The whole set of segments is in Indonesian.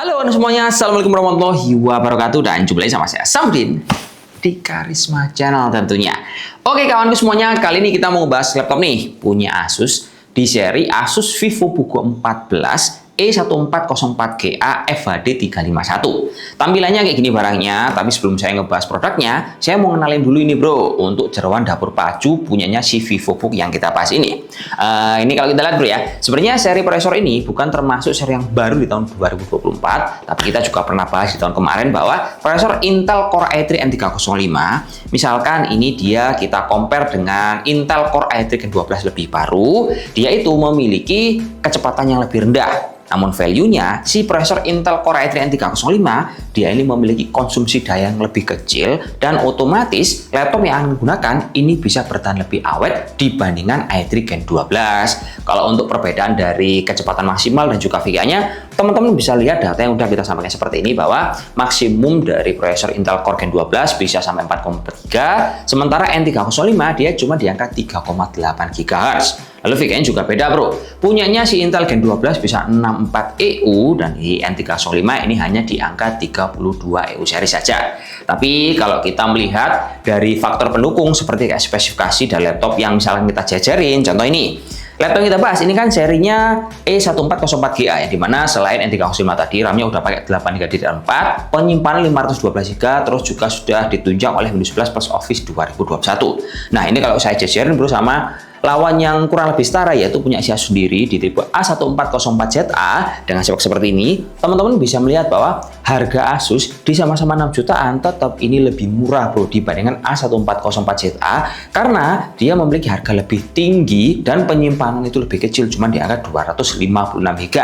Halo semuanya, assalamualaikum warahmatullahi wabarakatuh, dan jumpa lagi sama saya Samudin di Karisma Channel tentunya. Oke kawanku semuanya, kali ini kita mau bahas laptop nih punya Asus di seri Asus VivoBook 14 E1404GA FHD 351. Tampilannya kayak gini barangnya, tapi sebelum saya ngebahas produknya, saya mau kenalin dulu ini bro, untuk jeroan dapur pacu punyanya si VivoBook yang kita bahas ini. Ini kalau kita lihat bro ya, sebenarnya seri prosesor ini bukan termasuk seri yang baru di tahun 2024, tapi kita juga pernah bahas di tahun kemarin bahwa prosesor Intel Core i3 N305, misalkan ini dia kita compare dengan Intel Core i3 Gen12 lebih baru, dia itu memiliki kecepatan yang lebih rendah. Namun value-nya, si prosesor Intel Core i3 N305, dia ini memiliki konsumsi daya yang lebih kecil, dan otomatis laptop yang Anda gunakan ini bisa bertahan lebih awet dibandingkan i3 Gen12. Kalau untuk perbedaan dari kecepatan maksimal dan juga VGA-nya, teman-teman bisa lihat data yang udah kita sampaikan seperti ini, bahwa maksimum dari prosesor Intel Core Gen12 bisa sampai 4,3, sementara N305 dia cuma di angka 3,8 GHz. Lalu VGA-nya juga beda bro, punyanya si Intel Gen 12 bisa 64 EU, dan di N305 ini hanya di angka 32 EU seri saja. Tapi kalau kita melihat dari faktor pendukung seperti kayak spesifikasi dari laptop yang misalnya kita jajarin, contoh ini laptop yang kita bahas ini kan serinya E1404GA ya, dimana selain N305 tadi RAM-nya udah pakai 8GB/4, penyimpanan 512GB, terus juga sudah ditunjang oleh Windows 11 plus Office 2021. Nah ini kalau saya jajarin bro sama lawan yang kurang lebih setara, yaitu punya Asus sendiri di tipe A1404ZA dengan spek seperti ini, teman-teman bisa melihat bahwa harga Asus di sama-sama 6 jutaan tetap ini lebih murah bro dibandingkan A1404ZA, karena dia memiliki harga lebih tinggi dan penyimpanan itu lebih kecil, cuma di angka 256GB.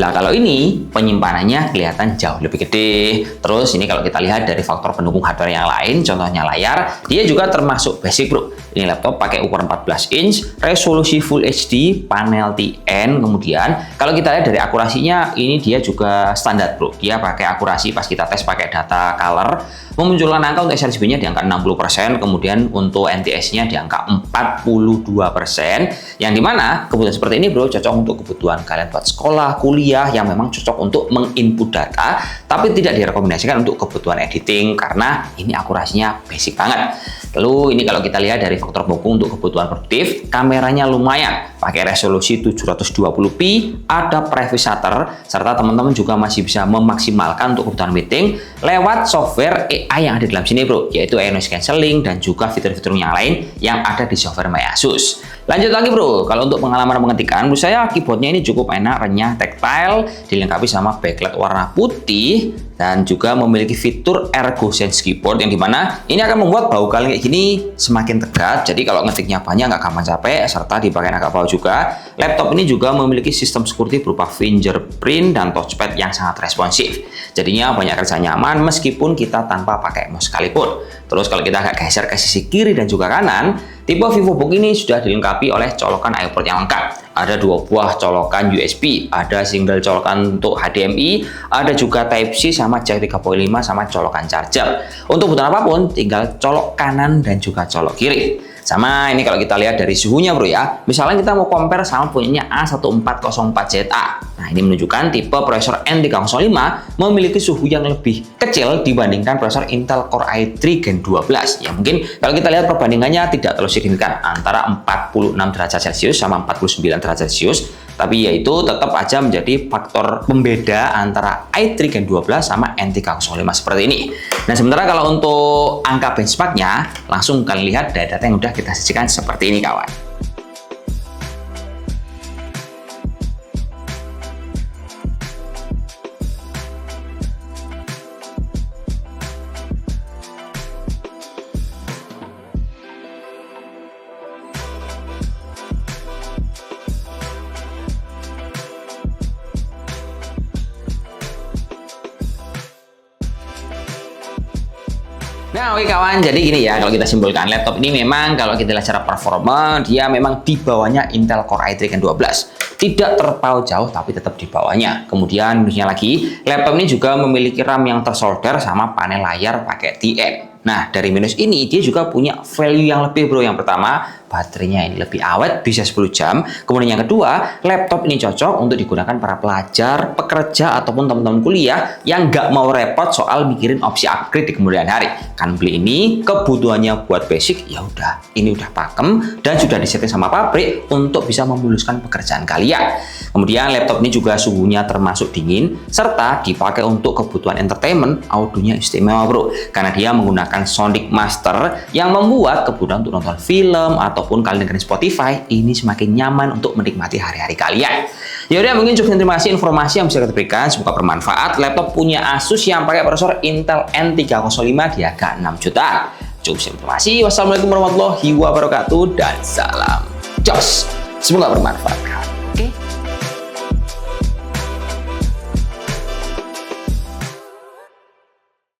Lah kalau ini penyimpanannya kelihatan jauh lebih gede. Terus ini kalau kita lihat dari faktor pendukung hardware yang lain, contohnya layar, dia juga termasuk basic bro. Ini laptop pakai ukuran 14 inch, resolusi Full HD, panel TN. Kemudian kalau kita lihat dari akurasinya, ini dia juga standar bro, dia pakai akurasi pas kita tes pakai data color, memunculkan angka untuk sRGB-nya di angka 60%, kemudian untuk NTS-nya di angka 42%, yang dimana kebutuhan seperti ini bro cocok untuk kebutuhan kalian buat sekolah, kuliah, yang memang cocok untuk menginput data, tapi tidak direkomendasikan untuk kebutuhan editing karena ini akurasinya basic banget. Lalu ini kalau kita lihat dari faktor pendukung untuk kebutuhan produktif, kameranya lumayan, pakai resolusi 720p, ada privacy shutter, serta teman-teman juga masih bisa memaksimalkan untuk kebutuhan meeting lewat software AI yang ada di dalam sini bro, yaitu AI noise cancelling dan juga fitur-fitur yang lain yang ada di software My Asus. Lanjut lagi bro, kalau untuk pengalaman mengetikkan, menurut saya keyboardnya ini cukup enak, renyah, tactile, dilengkapi sama backlight warna putih, dan juga memiliki fitur Ergo Sense Keyboard, yang dimana ini akan membuat bau kalian kayak gini semakin tegak. Jadi kalau ngetiknya banyak nggak gampang capek, serta dipakai agak bawah juga. Laptop ini juga memiliki sistem security berupa fingerprint dan touchpad yang sangat responsif. Jadinya banyak kerja nyaman meskipun kita tanpa pakai mouse sekalipun. Terus kalau kita agak geser ke sisi kiri dan juga kanan, tipe VivoBook ini sudah dilengkapi oleh colokan I/O port yang lengkap. Ada 2 buah colokan USB, ada single colokan untuk HDMI, ada juga Type-C sama jack 3.5 sama colokan charger. Untuk kebutuhan apapun tinggal colok kanan dan juga colok kiri. Sama ini kalau kita lihat dari suhunya bro ya, misalnya kita mau compare sama punyanya A1404ZA. Nah ini menunjukkan tipe prosesor N305 memiliki suhu yang lebih kecil dibandingkan prosesor Intel Core i3 Gen 12. Ya mungkin kalau kita lihat perbandingannya tidak terlalu signifikan antara 46 derajat Celcius sama 49 derajat Celcius, tapi yaitu tetap aja menjadi faktor pembeda antara i3 Gen 12 sama N305 seperti ini. Nah sementara kalau untuk angka benchmarknya, langsung kalian lihat dari data yang udah kita sajikan seperti ini kawan. Nah oke kawan, jadi gini ya, kalau kita simpulkan, laptop ini memang kalau kita lihat secara performa, dia memang di bawahnya Intel Core i3 Gen 12. Tidak terpaut jauh, tapi tetap di bawahnya. Kemudian minusnya lagi, laptop ini juga memiliki RAM yang tersolder sama panel layar pakai TN. Nah, dari minus ini dia juga punya value yang lebih bro. Yang pertama, baterainya ini lebih awet, bisa 10 jam. Kemudian yang kedua, laptop ini cocok untuk digunakan para pelajar, pekerja, ataupun teman-teman kuliah yang nggak mau repot soal mikirin opsi upgrade di kemudian hari. Kan beli ini kebutuhannya buat basic, ya udah, ini udah pakem dan sudah disetting sama pabrik untuk bisa memuluskan pekerjaan kalian. Kemudian laptop ini juga suhunya termasuk dingin, serta dipakai untuk kebutuhan entertainment, audionya istimewa bro, karena dia menggunakan Sonic Master yang membuat kebutuhan untuk nonton film ataupun kalian dengerin Spotify ini semakin nyaman untuk menikmati hari-hari kalian. Ya udah, mungkin cukup terima kasih informasi yang bisa kita berikan, semoga bermanfaat. Laptop punya Asus yang pakai prosesor Intel N305 di harga 6 juta. Cukup informasi. Wassalamualaikum warahmatullahi wabarakatuh dan salam jos. Semoga bermanfaat.